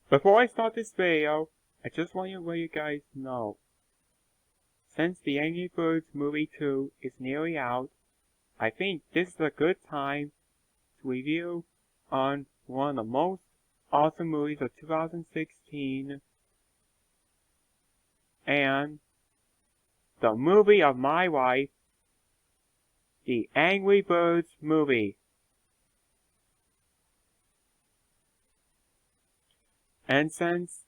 Before I start this video, I just want to let you guys know, since the Angry Birds Movie 2 is nearly out, I think this is a good time to review on one of the most awesome movies of 2016, and the movie of my life, the Angry Birds movie. And since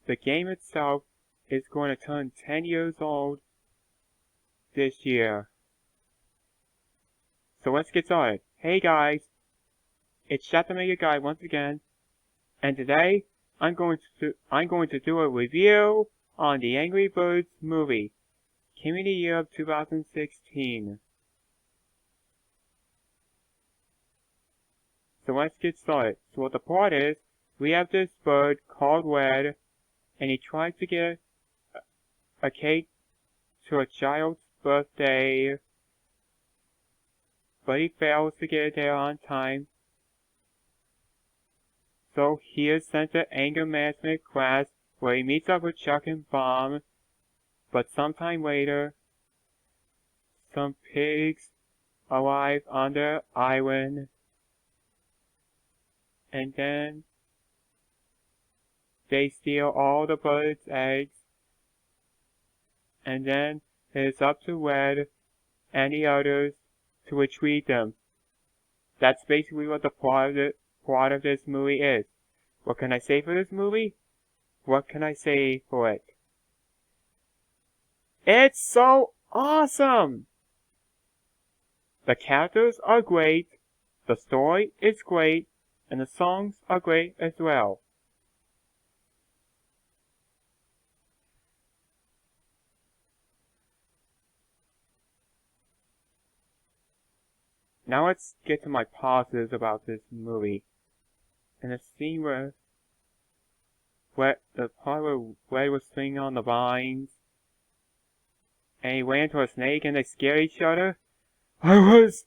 the game itself is going to turn 10 years old this year, so let's get started. Hey guys, it's Chef the Mega Guy once again, and today I'm going to do a review on the Angry Birds movie, came in the year of 2016. So let's get started. So what the plot is, we have this bird called Red, and he tries to get a cake to a child's birthday, but he fails to get it there on time. So he is sent to anger management class where he meets up with Chuck and Bomb, but sometime later, some pigs arrive on their island, and then they steal all the birds' eggs, and then it is up to Red and the others to retrieve them. That's basically what the plot of this movie is. What can I say for this movie? What can I say for it? It's so awesome! The characters are great, the story is great, and the songs are great as well. Now let's get to my positives about this movie. In the scene where the part where Red was swinging on the vines, and he ran into a snake and they scared each other, I was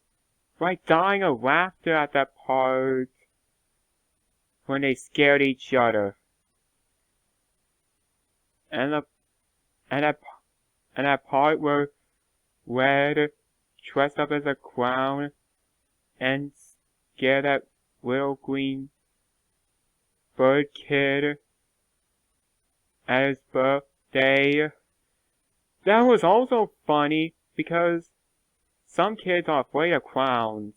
like dying of laughter at that part when they scared each other. And that part where Red dressed up as a clown and scared that little green bird kid at his birthday. That was also funny because some kids are afraid of clowns.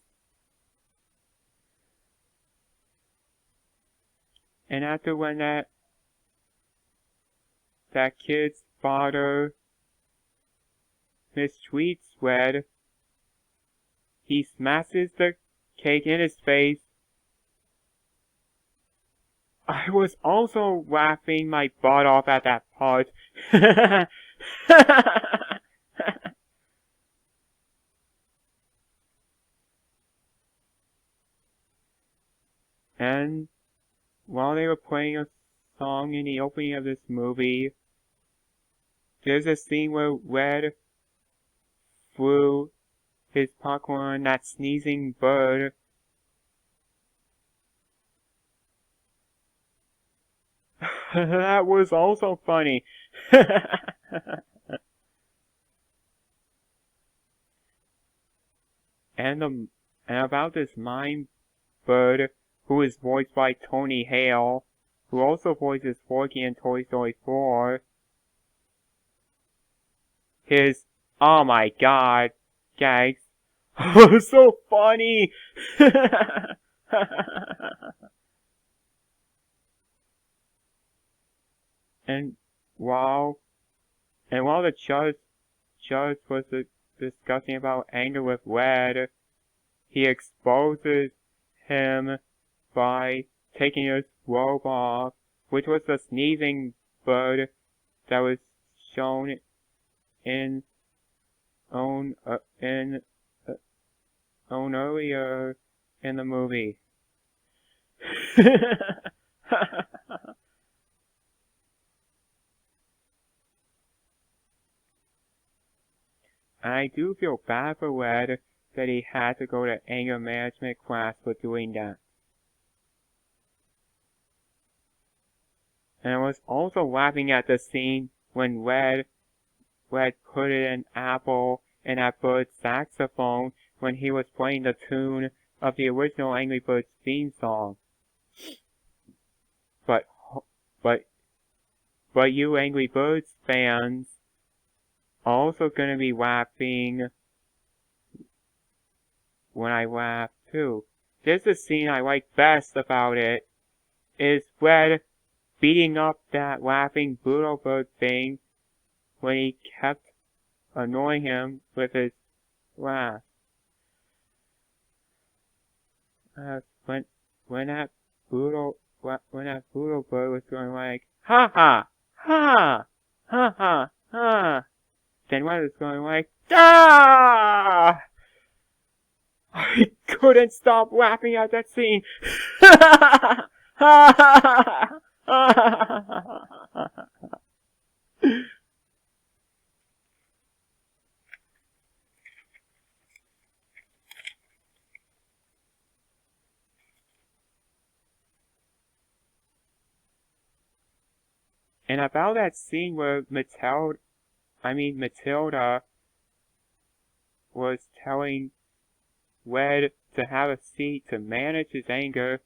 And after when that kid's father mistreats Red, he smashes the cake in his face. I was also laughing my butt off at that part. And while they were playing a song in the opening of this movie, there's a scene where Red threw his popcorn at that sneezing bird. That was also funny. And about this mime bird, who is voiced by Tony Hale, who also voices Forky in Toy Story 4. His "oh my god" gags were so funny. and while the judge was discussing about anger with Red, he exposes him by taking his robe off, which was the sneezing bird that was shown in earlier in the movie. I do feel bad for Red that he had to go to anger management class for doing that. And I was also laughing at the scene when Red put an apple in that bird's saxophone when he was playing the tune of the original Angry Birds theme song. But you Angry Birds fans also gonna be laughing when I laugh too. There's a scene I like best about it, is Red beating up that laughing Brutal Bird thing when he kept annoying him with his laugh. When that brutal bird was going like, ha ha, ha, ha ha, ha, then Red was going like, ah! I couldn't stop laughing at that scene. And about that scene where Matilda was telling Red to have a seat to manage his anger.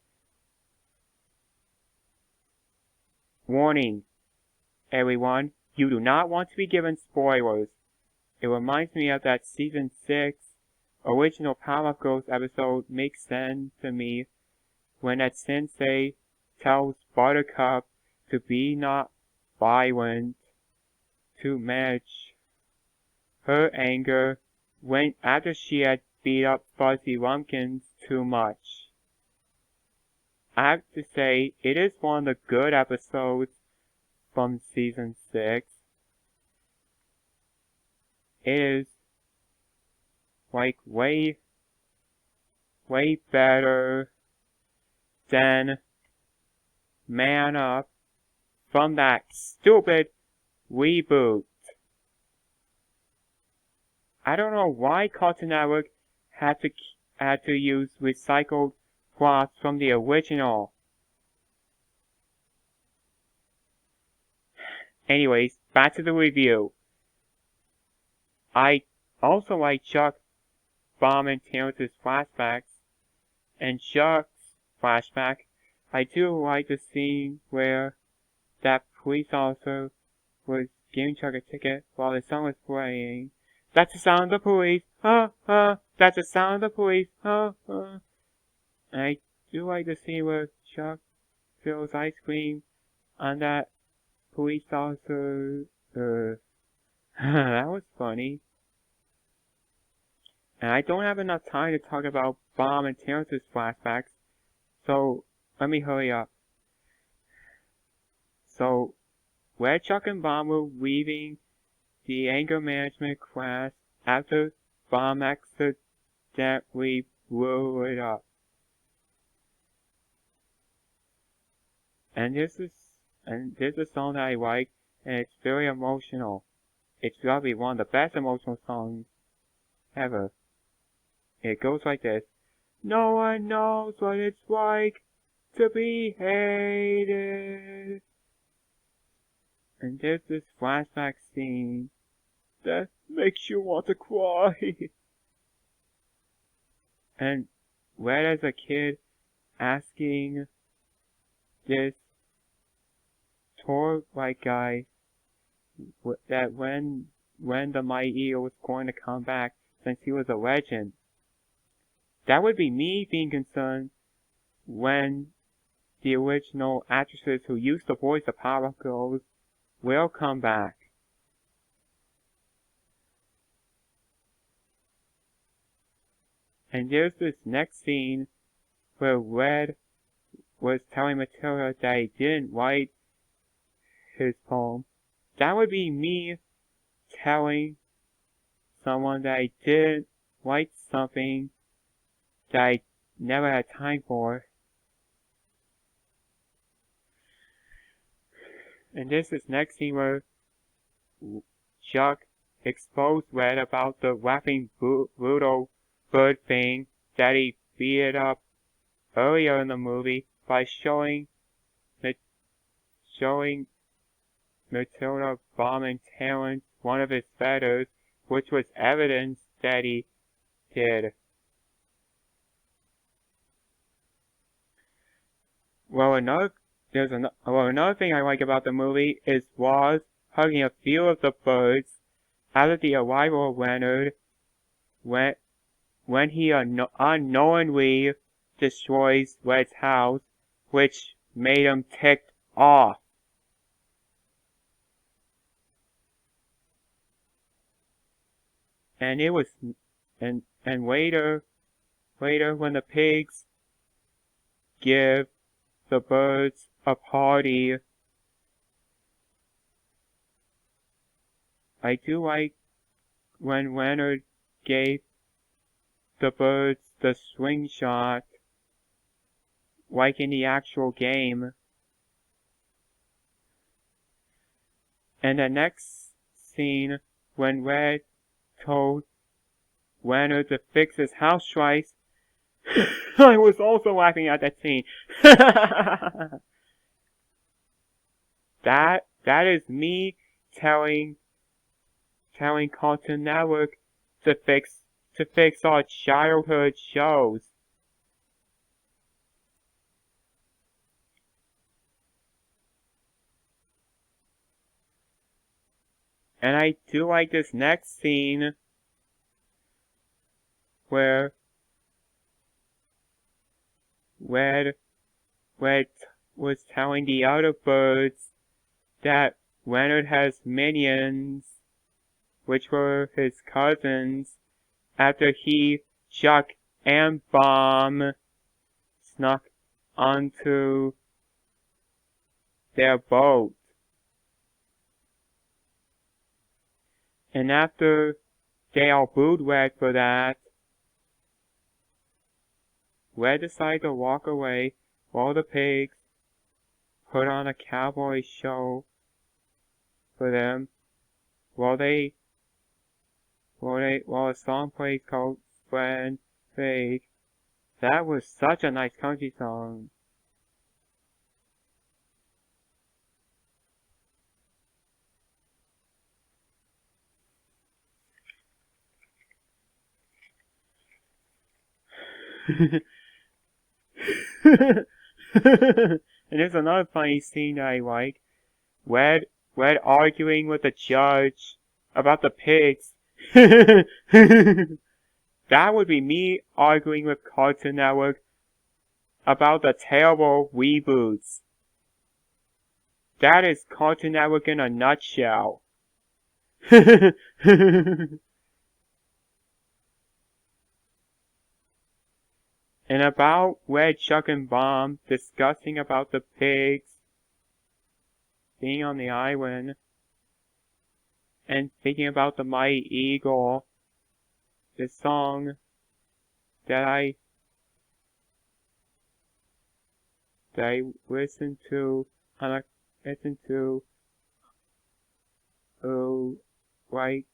Warning, everyone, you do not want to be given spoilers. It reminds me of that season 6 original Powerpuff Girls episode Makes Sense to Me, when that sensei tells Buttercup to be not violent, to manage her anger after she had beat up Fuzzy Lumpkins too much. I have to say, it is one of the good episodes from season 6. It is like way better than Man Up from that stupid reboot. I don't know why Cartoon Network had to use recycled plots from the original. Anyways, back to the review. I also like Chuck, Bomb, and Terrence's flashbacks. And Chuck's flashback, I do like the scene where that police officer was giving Chuck a ticket while the song was playing. That's the sound of the police. That's the sound of the police. And I do like the scene where Chuck spills ice cream on that police officer. That was funny. And I don't have enough time to talk about Bomb and Terrence's flashbacks, so let me hurry up. So, where Chuck and Bomb were leaving the anger management class after Bomb accidentally blew it up. And there's a song that I like, and it's very emotional. It's probably one of the best emotional songs ever. It goes like this. No one knows what it's like to be hated. And there's this flashback scene that makes you want to cry. And Red as a kid asking this tour white guy that when the Mighty Eagle was going to come back since he was a legend. That would be me being concerned when the original actresses who used to voice the Powerpuff Girls will come back. And there's this next scene where Red was telling Matilda that he didn't write his poem. That would be me telling someone that I didn't write something that I never had time for. And this is next scene where Chuck exposed Red about the laughing brutal bird thing that he beat up earlier in the movie by showing showing Matilda bombing Terence one of his feathers, which was evidence that he did. Well, another thing I like about the movie is Woz hugging a few of the birds after the arrival of Leonard when he unknowingly destroys Red's house, which made him ticked off. And it was, and later when the pigs give the birds a party, I do like when Leonard gave the birds the swing shot, like in the actual game. And the next scene, when Red told Leonard to fix his house twice, I was also laughing at that scene. That is me telling Cartoon Network to fix our childhood shows. And I do like this next scene where Red was telling the other birds that Leonard has minions, which were his cousins, after he, Chuck, and Bomb snuck onto their boat. And after they all booed Red for that, Red decided to walk away while the pigs put on a cowboy show for them while a song plays called Friend Fake. That was such a nice country song. And there's another funny scene that I like. Red arguing with the judge about the pigs. That would be me arguing with Cartoon Network about the terrible reboots. That is Cartoon Network in a nutshell. And about Red, Chuck, and Bomb discussing about the pigs being on the island and thinking about the Mighty Eagle, the song that I listened to like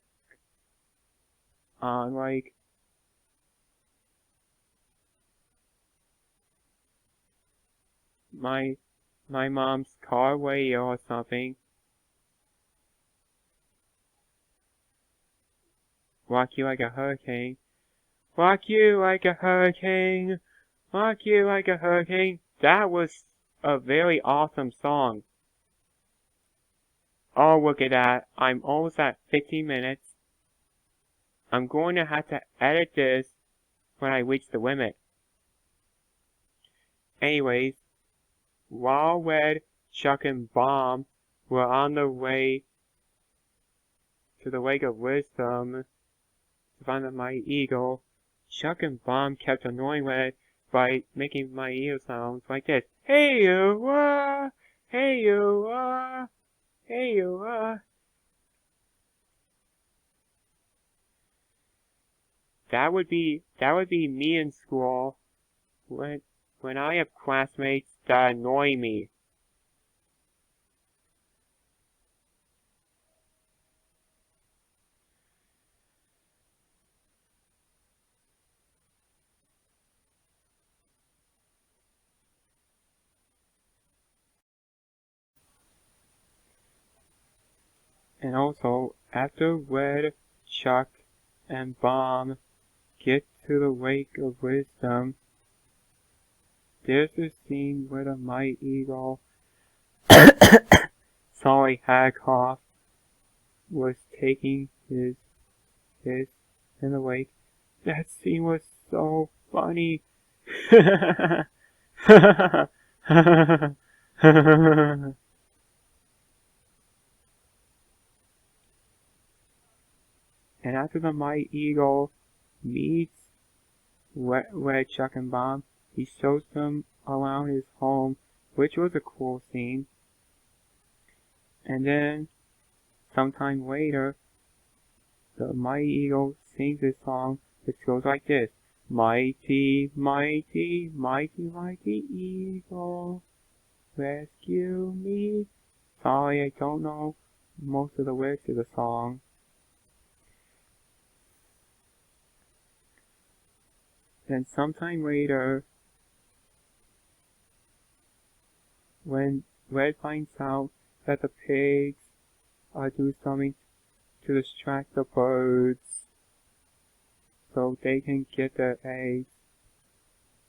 on like my mom's car radio or something. Rock you like a hurricane. Rock you like a hurricane. Rock you like a hurricane. That was a very awesome song. Oh, look at that. I'm almost at 15 minutes. I'm going to have to edit this when I reach the limit. Anyways, while Red, Chuck, and Bomb were on the way to the Lake of Wisdom to find the Mighty Eagle, Chuck and Bomb kept annoying Red by making Mighty Eagle sounds like this. Hey you are! Hey you are! Hey you are! That would be me in school when I have classmates that annoy me. And also, after Red, Chuck, and Bomb get to the Lake of Wisdom, there's a scene where the Mighty Eagle, sorry, Haghoff, was taking his in the lake. That scene was so funny. And after the Mighty Eagle meets Red, Chuck, and Bomb, he shows them around his home, which was a cool scene. And then, sometime later, the Mighty Eagle sings a song which goes like this. Mighty, mighty, mighty, mighty eagle, rescue me. Sorry, I don't know most of the lyrics of the song. Then sometime later, when Red finds out that the pigs are doing something to distract the birds so they can get their eggs,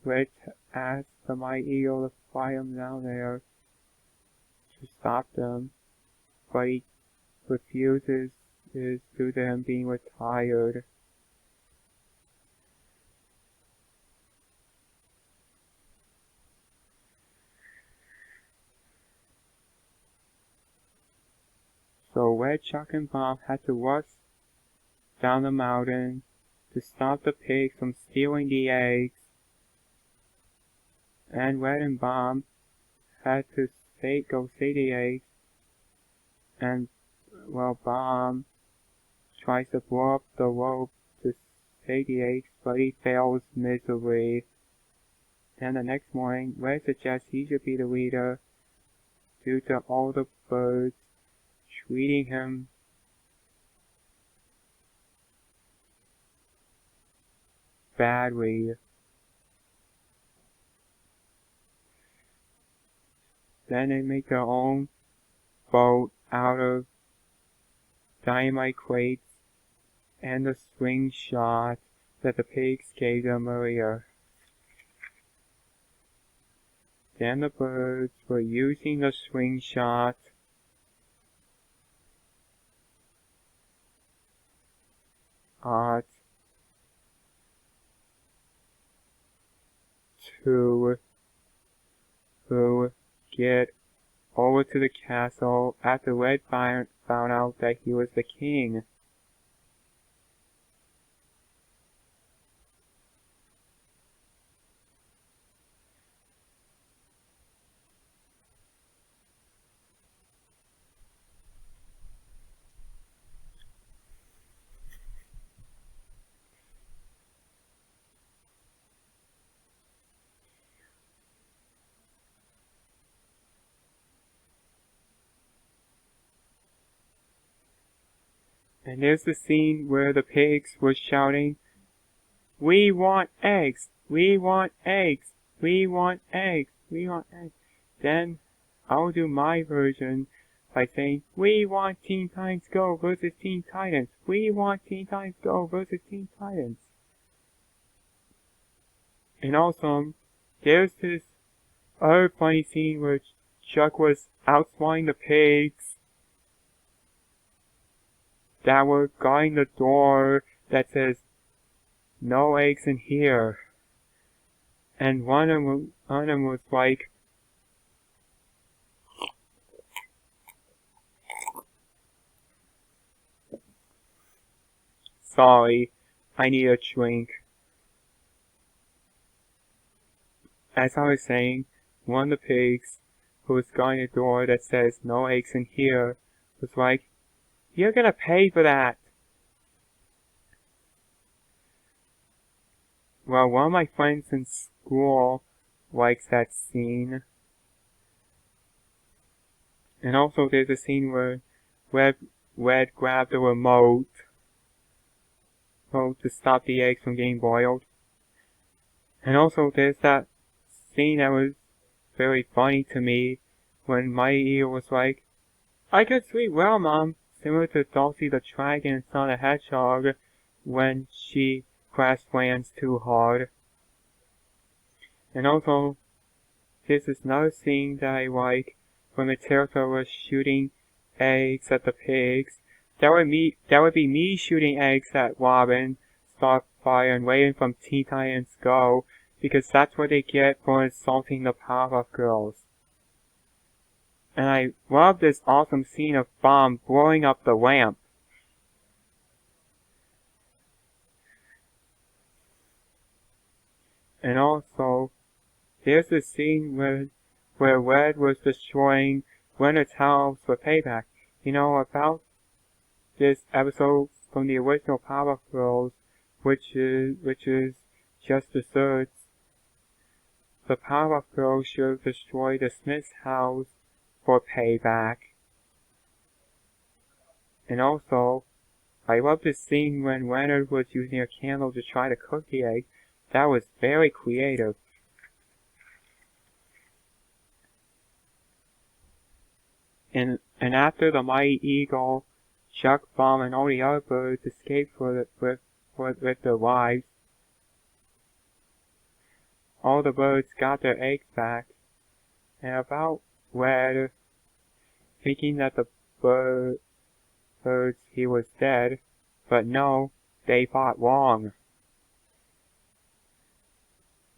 Red asks the Mighty Eagle to fly them down there to stop them, but he refuses due to him being retired. So Red, Chuck, and Bomb had to rush down the mountain to stop the pigs from stealing the eggs. And Red and Bomb had to go save the eggs. And, well, Bomb tries to blow up the rope to save the eggs, but he fails miserably. Then the next morning, Red suggests he should be the leader due to all the birds treating him badly. Then they make their own boat out of dynamite crates and the slingshot that the pigs gave them earlier. Then the birds were using the slingshot to get over to the castle after Red found out that he was the king. And there's the scene where the pigs were shouting, "We want eggs! We want eggs! We want eggs! We want eggs!" Then I'll do my version by saying, "We want Teen Titans Go versus Teen Titans! We want Teen Titans Go versus Teen Titans!" And also, there's this other funny scene where Chuck was outsmarting the pigs that were guarding the door that says, "No eggs in here." And one of them was like, "Sorry, I need a drink." As I was saying, one of the pigs who was guarding the door that says, "No eggs in here," was like, "You're gonna pay for that." Well, one of my friends in school likes that scene. And also there's a scene where Red grabbed the remote to stop the eggs from getting boiled. And also there's that scene that was very funny to me when Mighty Eagle was like, "I can sleep well, Mom. similar to Dulcie the Dragon and Sonic the Hedgehog when she crash lands too hard. And also, this is another scene that I like when the character was shooting eggs at the pigs. That would be me shooting eggs at Robin, Starfire, and Raven from Teen Titans Go, because that's what they get for insulting the Powerpuff Girls. And I love this awesome scene of Bomb blowing up the lamp. And also, there's a scene where Red was destroying Leonard's house for payback. You know, about this episode from the original Powerpuff Girls, which is just desserts. The Powerpuff Girls should have destroyed the Smith's house for payback. And also, I love the scene when Leonard was using a candle to try to cook the egg. That was very creative. And after the Mighty Eagle, Chuck, Bomb, and all the other birds escaped with their lives, all the birds got their eggs back, and about Red, thinking that the birds he was dead, but no, they thought wrong.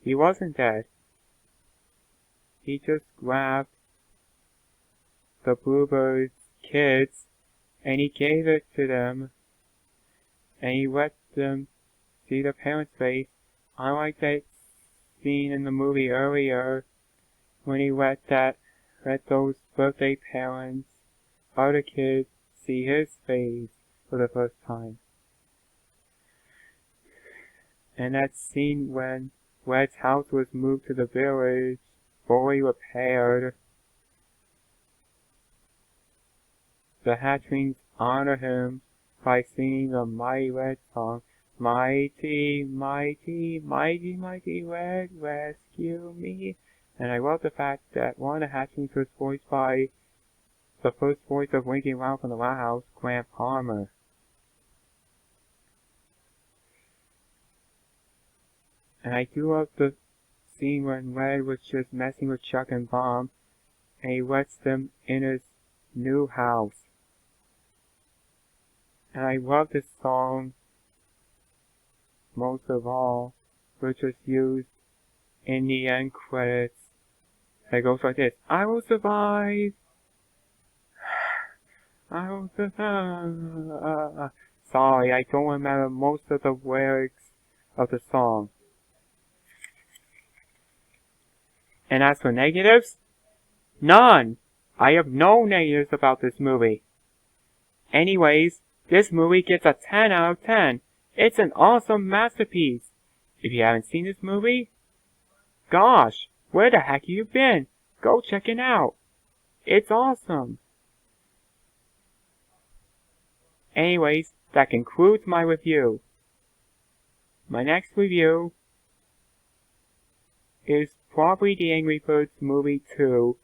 He wasn't dead. He just grabbed the Bluebird's kids, and he gave it to them, and he let them see the parents' face, unlike that scene in the movie earlier, when he let those birthday parents, other kids, see his face for the first time. And that scene when Red's house was moved to the village, fully repaired. The Hatchlings honor him by singing the Mighty Red song. Mighty, mighty, mighty, mighty Red, rescue me. And I love the fact that one of the Hatchlings was voiced by the first voice of Winky Ralph from the Loud House, Grant Palmer. And I do love the scene when Red was just messing with Chuck and Bomb, and he lets them in his new house. And I love this song most of all, which was used in the end credits. It goes like this: I will survive! I will survive! Sorry, I don't remember most of the lyrics of the song. And as for negatives, none! I have no negatives about this movie. Anyways, this movie gets a 10 out of 10. It's an awesome masterpiece. If you haven't seen this movie, gosh, where the heck have you been? Go check it out. It's awesome. Anyways, that concludes my review. My next review is probably the Angry Birds movie 2,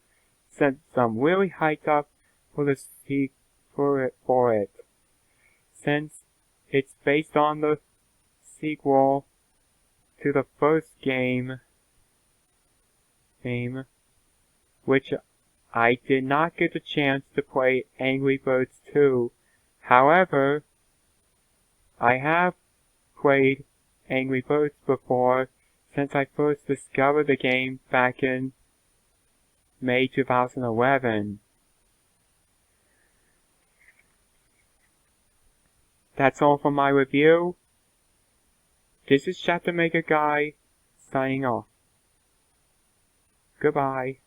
since I'm really hyped up for the sequel for it. Since it's based on the sequel to the first game, which I did not get the chance to play Angry Birds 2. However, I have played Angry Birds before, since I first discovered the game back in May 2011. That's all for my review. This is Chapter Maker Guy, signing off. Goodbye.